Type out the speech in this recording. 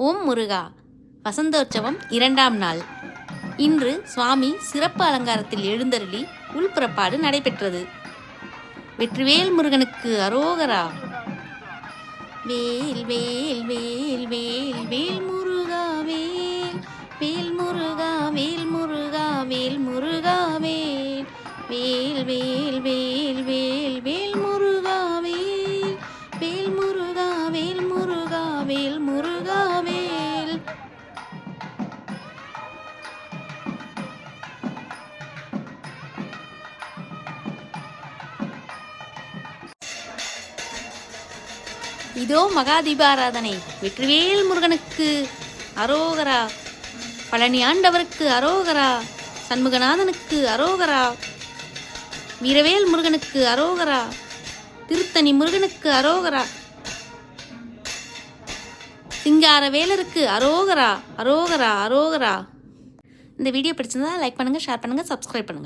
ஓம் முருகா. வசந்தோற்சவம் 2ஆம் நாள். இன்று சுவாமி சிறப்பு அலங்காரத்தில் எழுந்தருளி உள்புறப்பாடு நடைபெற்றது. வெற்றிவேல் முருகனுக்கு அரோகரா. வேல் வேல் வேல் வேல் வேல் முருகா வேல் வேல் முருகா வேல் முருகா வேல் முருகா வேல் வேல் வேல் வேல் வேல் வேல் முருகா வேல் வேல் முருகா வேல் முருகா வேல் முருகா வேல். இதோ மகா தீபாராதனை. வெற்றிவேல் முருகனுக்கு அரோகரா. பழனி ஆண்டவருக்கு அரோகரா. சண்முகநாதனுக்கு அரோகரா. வீரவேல் முருகனுக்கு அரோகரா. திருத்தணி முருகனுக்கு அரோகரா. சிங்கார வேலருக்கு அரோகரா. அரோகரா அரோகரா. இந்த வீடியோ பிடிச்சிருந்தா லைக் பண்ணுங்க, ஷேர் பண்ணுங்க, சப்ஸ்கிரைப் பண்ணுங்க.